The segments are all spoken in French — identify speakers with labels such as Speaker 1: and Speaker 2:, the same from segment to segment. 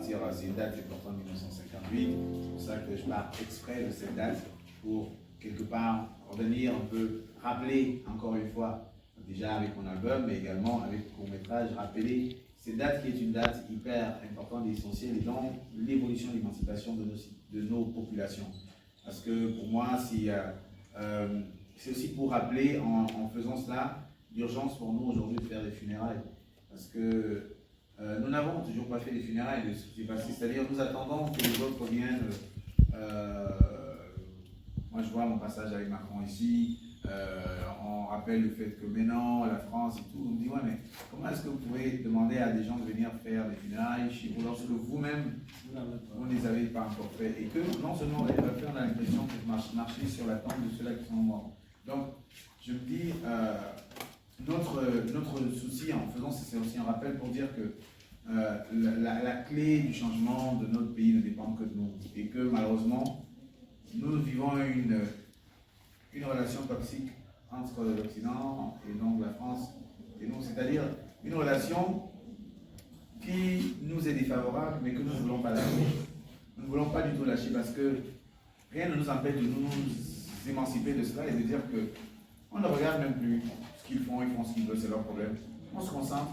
Speaker 1: partir, c'est une date qui est importante, 1958. C'est pour ça que je pars exprès de cette date pour quelque part revenir un peu, rappeler encore une fois, déjà avec mon album, mais également avec le court-métrage, rappeler cette date qui est une date hyper importante et essentielle dans l'évolution et l'émancipation de nos populations. Parce que pour moi, c'est aussi pour rappeler en faisant cela, l'urgence pour nous aujourd'hui de faire des funérailles. Parce que nous n'avons toujours pas fait des funérailles de ce qui s'est passé. C'est-à-dire nous attendons que les autres viennent. Moi je vois mon passage avec Macron ici. On rappelle le fait que maintenant la France et tout, on me dit ouais mais comment est-ce que vous pouvez demander à des gens de venir faire des funérailles chez vous lorsque vous-même vous ne les avez pas encore fait et que non seulement on les a fait, on a l'impression que vous marchez sur la tombe de ceux-là qui sont morts. Donc je me dis notre souci en faisant c'est aussi un rappel pour dire que la clé du changement de notre pays ne dépend que de nous et que malheureusement nous vivons une relation toxique entre l'Occident et donc la France et nous, c'est-à-dire une relation qui nous est défavorable mais que nous ne voulons pas lâcher. Nous ne voulons pas du tout lâcher parce que rien ne nous empêche de nous émanciper de cela et de dire que on ne regarde même plus ce qu'ils font, ils font ce qu'ils veulent, c'est leur problème. On se concentre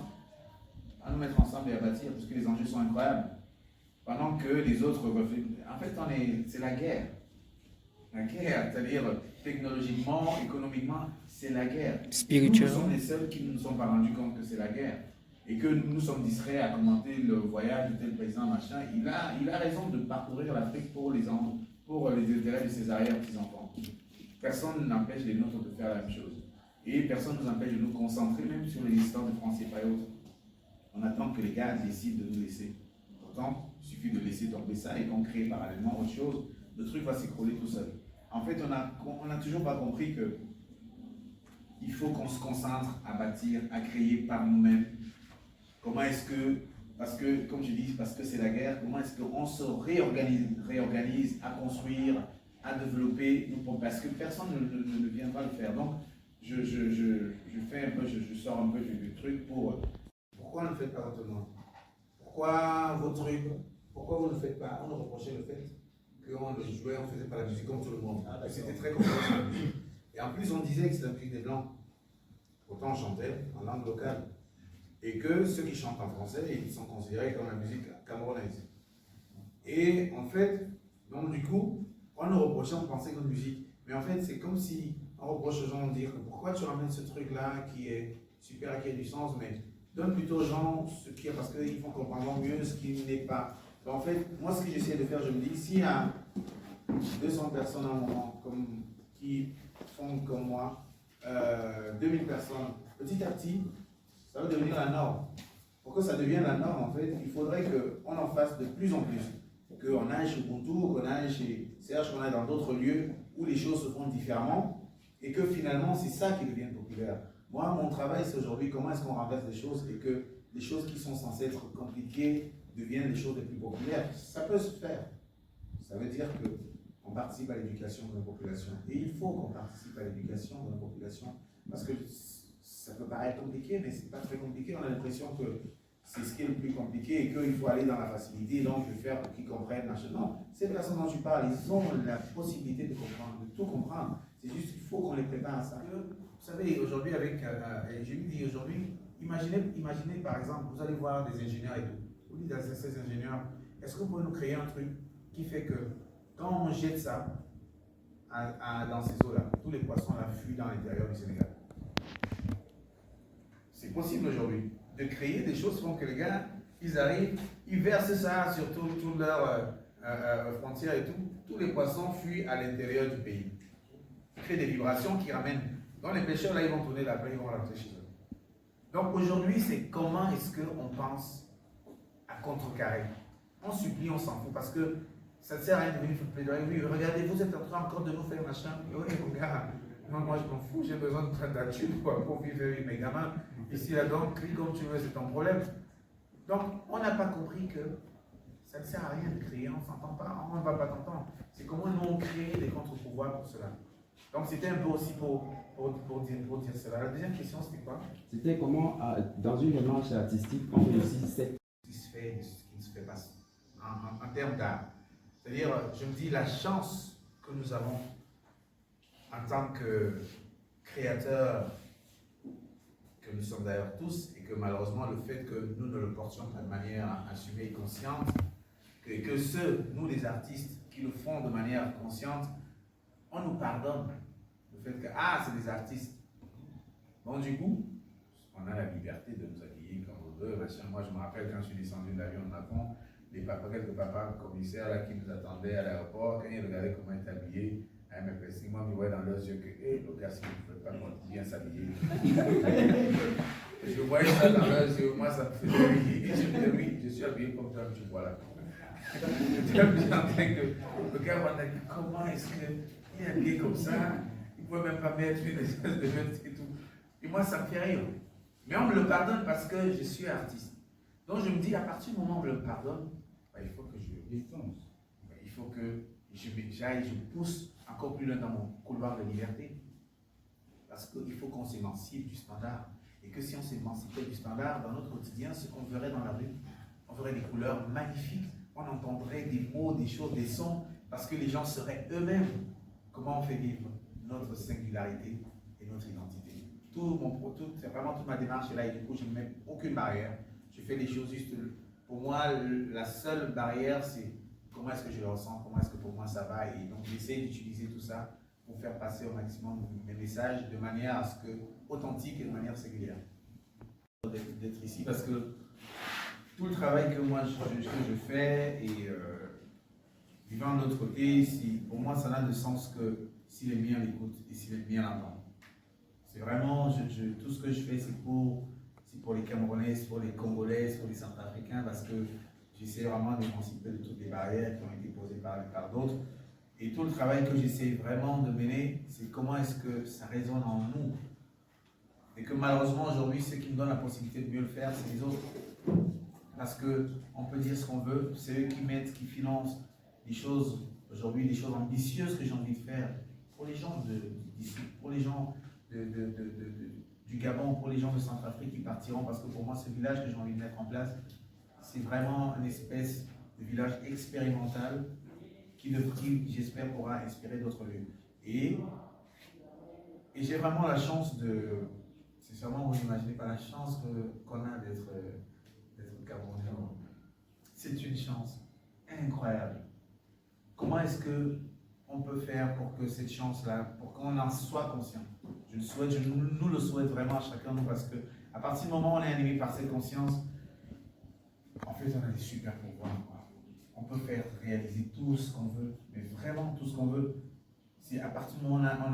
Speaker 1: à nous mettre ensemble et à bâtir parce que les enjeux sont incroyables. Pendant que les autres refusent. En fait, c'est la guerre. La guerre, c'est-à-dire technologiquement, économiquement, c'est la guerre.
Speaker 2: Spirituellement.
Speaker 1: Nous sommes les seuls qui ne nous sont pas rendus compte que c'est la guerre. Et que nous sommes distraits à commenter le voyage de tel président, machin. Il a raison de parcourir l'Afrique pour les intérêts de ses arrière-petits-enfants. Personne n'empêche les nôtres de faire la même chose. Et personne ne nous empêche de nous concentrer même sur les histoires de France et pas autres. On attend que les gars décident de nous laisser. Pourtant, il suffit de laisser tomber ça et qu'on crée parallèlement autre chose. Le truc va s'écrouler tout seul. En fait, on n'a toujours pas compris que il faut qu'on se concentre à bâtir, à créer par nous-mêmes. Comment est-ce que, parce que, comme je dis, parce que c'est la guerre, comment est-ce qu'on se réorganise à construire, à développer, parce que personne ne viendra le faire. Donc, je fais un peu, je sors un peu du truc pour, pourquoi ne le faites pas autrement? Pourquoi vos trucs, pourquoi vous ne le faites pas? On nous reprochait le fait qu'on le jouait, on ne faisait pas la musique comme tout le monde. C'était très complexe la musique. Et en plus, on disait que c'était la musique des Blancs. Pourtant, on chantait en langue locale. Et que ceux qui chantent en français, ils sont considérés comme la musique camerounaise. Et en fait, donc du coup, on nous reprochait, on pensait comme musique. Mais en fait, c'est comme si on reproche aux gens de dire pourquoi tu ramènes ce truc-là qui est super, qui a du sens, mais donne plutôt aux gens ce qui est, parce qu'ils font comprendre mieux ce qui n'est pas. Donc, en fait, moi, ce que j'essaie de faire, je me dis, s'il y a 200 personnes à un moment qui font comme moi, 2000 personnes, petit à petit, ça va devenir la norme. Pour que ça devienne la norme, en fait, il faudrait qu'on en fasse de plus en plus. Qu'on aille chez Ubuntu, qu'on aille chez Serge, qu'on aille dans d'autres lieux où les choses se font différemment et que finalement, c'est ça qui devient populaire. Moi, mon travail, c'est aujourd'hui comment est-ce qu'on renverse les choses et que les choses qui sont censées être compliquées deviennent les choses les plus populaires. Ça peut se faire. Ça veut dire qu'on participe à l'éducation de la population. Et il faut qu'on participe à l'éducation de la population parce que ça peut paraître compliqué, mais c'est pas très compliqué. On a l'impression que c'est ce qui est le plus compliqué et qu'il faut aller dans la facilité, donc je vais faire pour qu'ils comprennent. Non, ces personnes dont tu parles, ils ont la possibilité de comprendre, de tout comprendre. C'est juste qu'il faut qu'on les prépare à ça. Vous savez, aujourd'hui, je lui dis aujourd'hui, imaginez par exemple, vous allez voir des ingénieurs et tout. Vous dites à ces ingénieurs, est-ce que vous pouvez nous créer un truc qui fait que quand on jette ça dans ces eaux-là, tous les poissons là fuient dans l'intérieur du Sénégal? C'est possible aujourd'hui de créer des choses qui font que les gars, ils arrivent, ils versent ça sur toutes leurs frontières et tout. Tous les poissons fuient à l'intérieur du pays. Ils créent des vibrations qui ramènent. Donc les pêcheurs là, ils vont tourner la plaie, ils vont rentrer chez eux. Donc aujourd'hui, c'est comment est-ce qu'on pense à contrecarrer. On supplie, on s'en fout parce que ça ne sert à rien de venir faire plaidoyer. Oui, regardez, vous êtes en train encore de nous faire machin. Oui, mon gars, non, moi je m'en fous, j'ai besoin de prendre la thune pour vivre avec mes gamins. Ici, là, donc, crie comme tu veux, c'est ton problème. Donc, on n'a pas compris que ça ne sert à rien de crier, on ne s'entend pas, on ne va pas t'entendre. C'est comment nous on crée des contre-pouvoirs pour cela. Donc, c'était un peu aussi pour dire cela. La deuxième question, c'était quoi?
Speaker 3: C'était comment, dans une démarche artistique, on réussit cette...
Speaker 1: Ce qui se fait, ce qui ne se fait pas. en termes d'art. C'est-à-dire, je me dis, la chance que nous avons en tant que créateurs, que nous sommes d'ailleurs tous, et que malheureusement, le fait que nous ne le portions pas de manière assumée et consciente, et que ceux, nous les artistes, qui le font de manière consciente, on nous pardonne le fait que, ah, c'est des artistes. Bon, du coup, on a la liberté de nous habiller comme on veut, machin. Moi, je me rappelle quand je suis descendu de l'avion de Macron, quelques papas commissaires là, qui nous attendaient à l'aéroport, quand ils regardaient comment ils étaient habillés, moi, je me voyais dans leurs yeux que, le gars, si vous ne pouvez pas bien s'habiller. Je voyais ça dans leurs yeux, moi, ça me faisait rire. Et je me disais, oui, je suis habillé comme toi, tu vois là. J'étais en train que le gars m'a dit, comment est-ce qu'il est habillé comme ça? Il ne pouvait même pas mettre une espèce de veste et tout. Et moi, ça me fait rire. Mais on me le pardonne parce que je suis artiste. Donc je me dis, à partir du moment où on me le pardonne, bah, il faut que il faut que j'aille, je pousse encore plus loin dans mon couloir de liberté. Parce qu'il faut qu'on s'émancipe du standard. Et que si on s'émancipait du standard, dans notre quotidien, ce qu'on verrait dans la rue, on verrait des couleurs magnifiques, on entendrait des mots, des choses, des sons, parce que les gens seraient eux-mêmes. Comment on fait vivre notre singularité et notre identité. C'est vraiment toute ma démarche est là, et du coup, je ne mets aucune barrière. Je fais les choses juste. Pour moi, la seule barrière, c'est comment est-ce que je le ressens, comment est-ce que pour moi ça va. Et donc, j'essaie d'utiliser tout ça pour faire passer au maximum mes messages de manière à ce que, authentique et de manière singulière. D'être ici parce que tout le travail que moi je fais et vivant de l'autre côté, pour moi, ça n'a de sens que si les miens l'écoutent et si les miens l'entendent. C'est vraiment, tout ce que je fais, c'est pour les Camerounais, c'est pour les Congolais, c'est pour les Centrafricains, parce que j'essaie vraiment d'émanciper de toutes les barrières qui ont été posées par d'autres. Et tout le travail que j'essaie vraiment de mener, c'est comment est-ce que ça résonne en nous. Et que malheureusement, aujourd'hui, ceux qui me donnent la possibilité de mieux le faire, c'est les autres. Parce qu'on peut dire ce qu'on veut, c'est eux qui mettent, qui financent des choses, aujourd'hui, des choses ambitieuses que j'ai envie de faire pour les gens d'ici, pour les gens du Gabon, pour les gens de Centrafrique qui partiront, parce que pour moi, ce village que j'ai envie de mettre en place, c'est vraiment une espèce de village expérimental qui j'espère, pourra inspirer d'autres lieux. Et j'ai vraiment la chance sincèrement, vous n'imaginez pas la chance qu'on a d'être Camerounais. C'est une chance incroyable. Comment est-ce qu'on peut faire pour que cette chance-là, pour qu'on en soit conscient? Nous le souhaite vraiment à chacun de nous, parce que à partir du moment où on est animé par cette conscience, en fait, on a des super pouvoirs. On peut faire réaliser tout ce qu'on veut, mais vraiment tout ce qu'on veut. Si à partir du moment où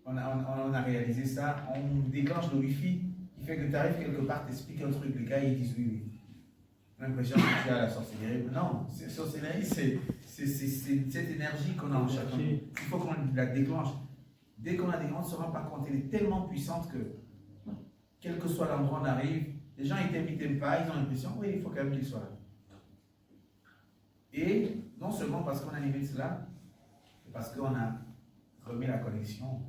Speaker 1: on a réalisé ça, on déclenche le Wi-Fi qui fait que tu arrives quelque part, t'expliques un truc, les gars ils disent oui, oui. L'impression que tu as la sorcellerie. Non, la sorcellerie, c'est cette énergie qu'on a en chacun. Il faut qu'on la déclenche. Dès qu'on la déclenche, on ne se rend pas compte. Elle est tellement puissante que, quel que soit l'endroit où on arrive, les gens ils t'aiment pas, ils ont l'impression, oui, il faut quand même qu'ils soient là. Et non seulement parce qu'on a animé cela, mais parce qu'on a remis la connexion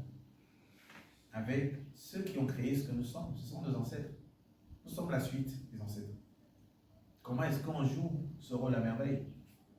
Speaker 1: avec ceux qui ont créé ce que nous sommes. Ce sont nos ancêtres. Nous sommes la suite des ancêtres. Comment est-ce qu'on joue ce rôle à merveille?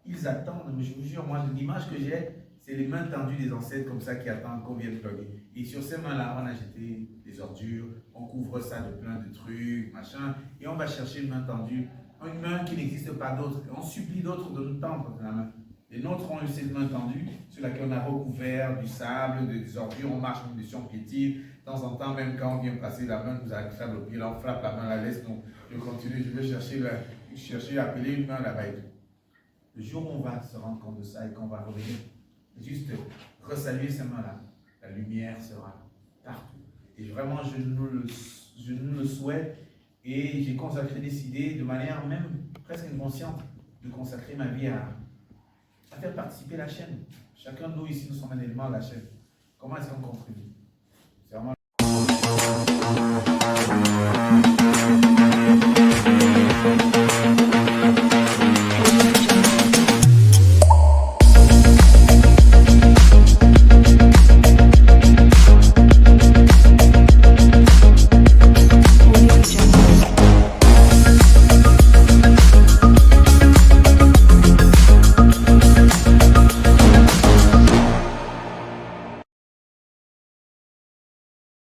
Speaker 1: Ils attendent, mais je vous jure, moi, l'image que j'ai, c'est les mains tendues des ancêtres comme ça qui attendent qu'on vienne plugger. Et sur ces mains-là, on a jeté des ordures, on couvre ça de plein de trucs, machin, et on va chercher une main tendue, une main qui n'existe pas d'autre. On supplie d'autres de nous tendre la main. Les nôtres ont eu cette main tendue, sur laquelle on a recouvert du sable, des ordures, on marche même dessus, on piétine. De temps en temps, même quand on vient passer la main, nous a le sable au pied, là on frappe la main, la laisse, donc je continue, je vais chercher, appeler une main là-bas et tout. Le jour où on va se rendre compte de ça et qu'on va revenir, juste resaluer ces mains-là, la lumière sera partout. Et vraiment, je nous le souhaite, et j'ai consacré des idées de manière même presque inconsciente de consacrer ma vie à faire participer la chaîne. Chacun de nous ici, nous sommes un élément de la chaîne. Comment est-ce qu'on contribue? C'est vraiment